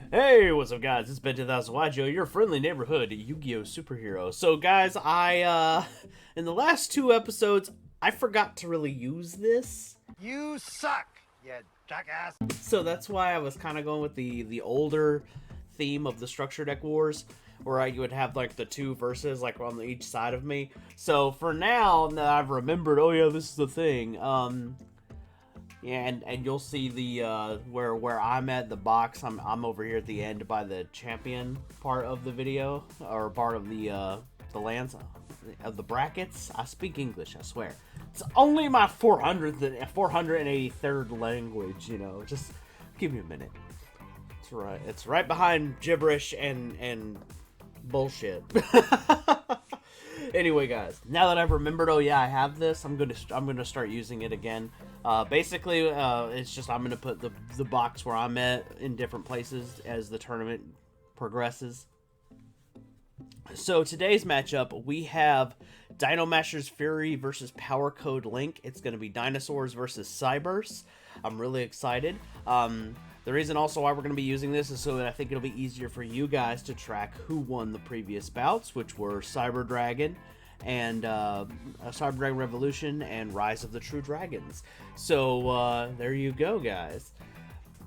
Hey, what's up, guys? It's Ben 2000 yugioh, your friendly neighborhood Yu-Gi-Oh superhero. So, guys, in the last two episodes, I forgot to really use this. You suck, you jackass. So that's why I was kind of going with the older theme of the structure deck wars, where you would have like the two verses like on each side of me. So for now that I've remembered, oh yeah, this is the thing. Yeah, and you'll see the where I'm at the box. I'm over here at the end by the champion part of the video, or part of the lands of the brackets. I speak English, I swear. It's only my 483rd language, you know. Just give me a minute. It's right. It's right behind gibberish and bullshit. Anyway, guys, now that I've remembered, oh yeah, I have this, I'm gonna start using it again. Basically, it's just I'm gonna put the box where I'm at in different places as the tournament progresses. So today's matchup, we have Dinomashers Fury versus Powercode Link. It's going to be dinosaurs versus cybers. I'm really excited. The reason also why we're going to be using this is so that I think it'll be easier for you guys to track who won the previous bouts, which were Cyber Dragon and Cyber Dragon Revolution and Rise of the True Dragons. So there you go, guys.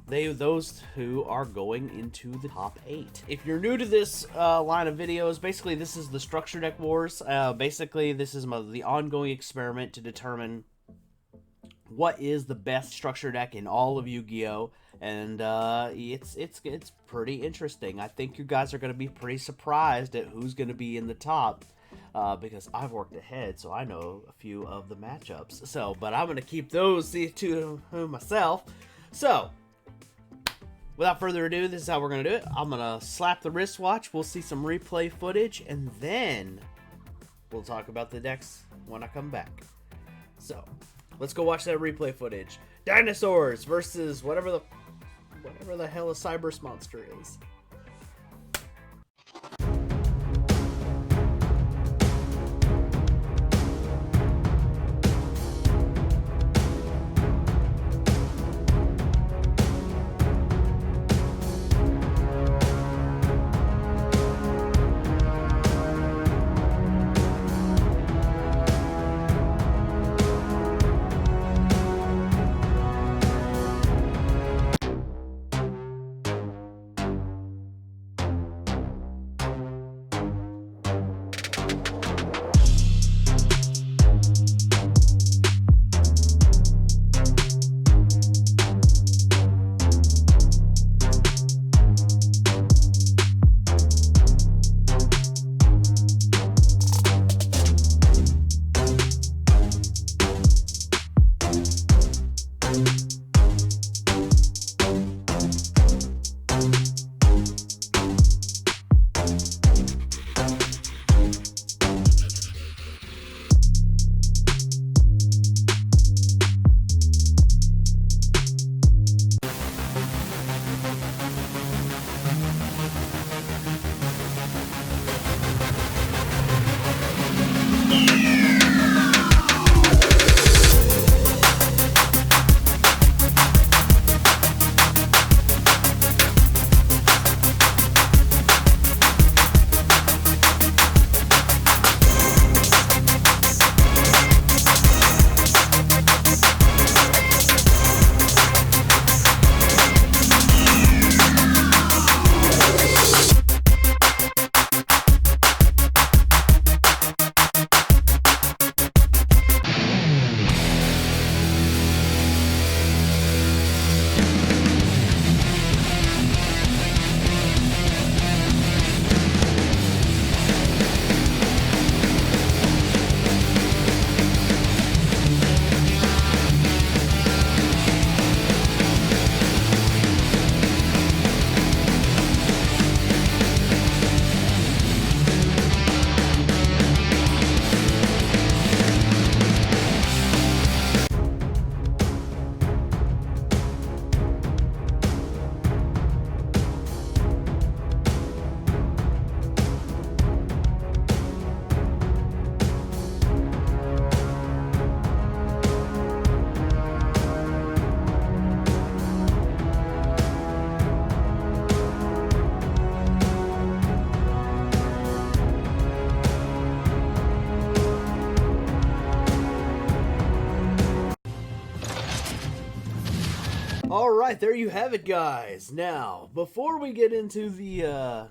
Those two are going into the top 8. If you're new to this line of videos, basically this is the Structure Deck Wars. Basically, this is the ongoing experiment to determine what is the best structure deck in all of Yu-Gi-Oh! And it's pretty interesting. I think you guys are going to be pretty surprised at who's going to be in the top. Because I've worked ahead, so I know a few of the matchups. So, but I'm going to keep those to myself. So, without further ado, this is how we're going to do it. I'm going to slap the wristwatch. We'll see some replay footage, and then we'll talk about the decks when I come back. So, let's go watch that replay footage. Dinosaurs versus whatever the hell a Cybers monster is. Alright, there you have it, guys. Now, before we get into the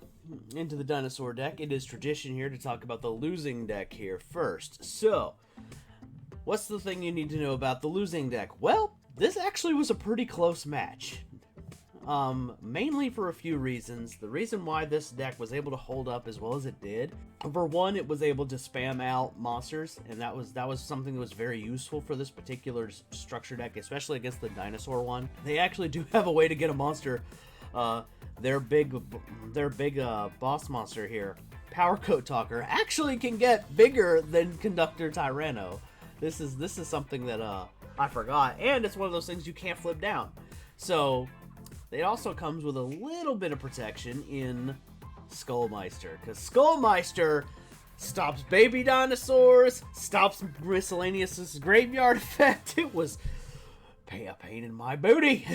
dinosaur deck, it is tradition here to talk about the losing deck here first. So, what's the thing you need to know about the losing deck? Well, this actually was a pretty close match. Mainly for a few reasons. The reason why this deck was able to hold up as well as it did, for one, it was able to spam out monsters, and that was something that was very useful for this particular structure deck, especially against the dinosaur one. They actually do have a way to get a monster, their big boss monster here, Powercode Talker, actually can get bigger than Conductor Tyranno. This is something that I forgot, and it's one of those things you can't flip down. So it also comes with a little bit of protection in Skullmeister, because Skullmeister stops baby dinosaurs, stops Miscellaneous's graveyard effect. It was a pain in my booty.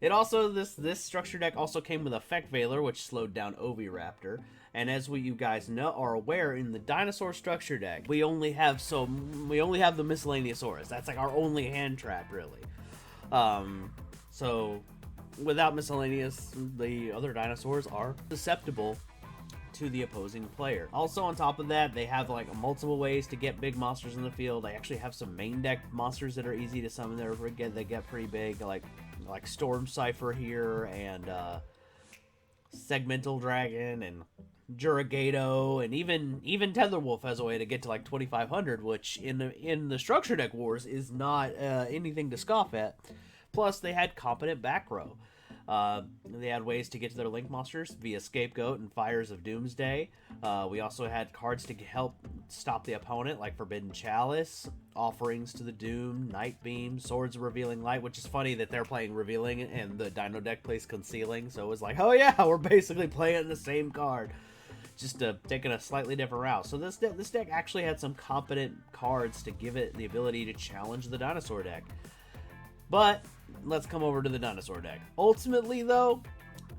It also, this structure deck also came with Effect Veiler, which slowed down Oviraptor. And as you guys know, are aware, in the dinosaur structure deck, we only have the Miscellaneousaurus. That's like our only hand trap, really. So without Miscellaneous, the other dinosaurs are susceptible to the opposing player. Also, on top of that, they have like multiple ways to get big monsters in the field. They actually have some main deck monsters that are easy to summon. They get pretty big, like Storm Cipher here, and Segmental Dragon, and Juragato, and even Tetherwolf has a way to get to like 2500, which in the structure deck wars is not anything to scoff at. Plus, they had competent back row. They had ways to get to their link monsters via Scapegoat and Fires of Doomsday. We also had cards to help stop the opponent, like Forbidden Chalice, Offerings to the Doom, Night Beam, Swords of Revealing Light, which is funny that they're playing Revealing and the Dino deck plays Concealing, so it was like, oh yeah, we're basically playing the same card, just taking a slightly different route. So this deck actually had some competent cards to give it the ability to challenge the dinosaur deck. But let's come over to the dinosaur deck. Ultimately, though,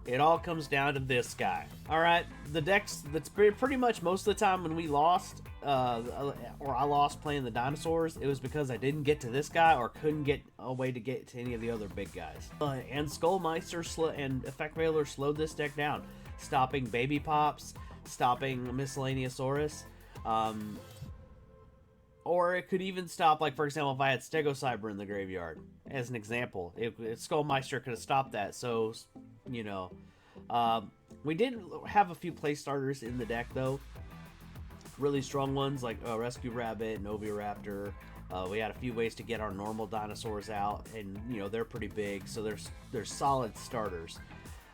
it all comes down to this guy. Alright, the decks, that's pretty much most of the time when we lost, or I lost playing the dinosaurs, it was because I didn't get to this guy or couldn't get a way to get to any of the other big guys. And Skullmeister and Effect Veiler slowed this deck down, stopping Baby Pops, stopping Miscellaneousaurus, or it could even stop, like, for example, if I had Stegocyber in the graveyard, as an example. Skullmeister could have stopped that, so, you know. We did have a few play starters in the deck, though. Really strong ones, like Rescue Rabbit and Oviraptor. We had a few ways to get our normal dinosaurs out, and, you know, they're pretty big, so they're solid starters.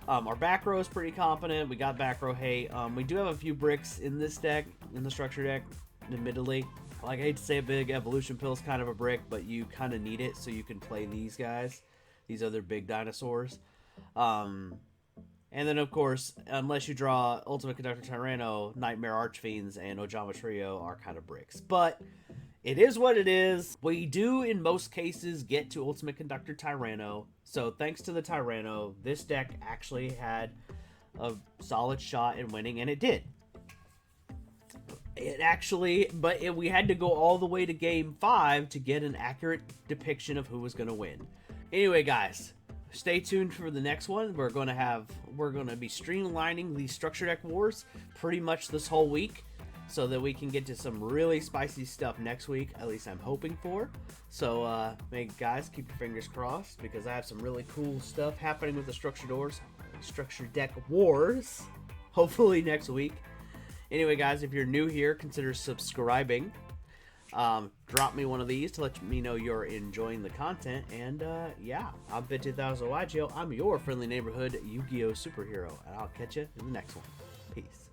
Our back row is pretty competent. We got back row hate. We do have a few bricks in this deck, in the structure deck, admittedly. Like, I hate to say a big Evolution Pill is kind of a brick, but you kind of need it so you can play these guys, these other big dinosaurs. And then, of course, unless you draw Ultimate Conductor Tyranno, Nightmare Archfiends and Ojama Trio are kind of bricks. But it is what it is. We do, in most cases, get to Ultimate Conductor Tyranno. So thanks to the Tyranno, this deck actually had a solid shot in winning, and it did. It actually, we had to go all the way to game 5 to get an accurate depiction of who was going to win. Anyway, guys, stay tuned for the next one. We're going to be streamlining these structure deck wars pretty much this whole week, so that we can get to some really spicy stuff next week. At least I'm hoping for. So, guys, keep your fingers crossed, because I have some really cool stuff happening with the structure deck wars. Hopefully next week. Anyway, guys, if you're new here, consider subscribing. Drop me one of these to let me know you're enjoying the content. And, yeah, I'm Bit2000 yugioh. I'm your friendly neighborhood Yu-Gi-Oh! Superhero. And I'll catch you in the next one. Peace.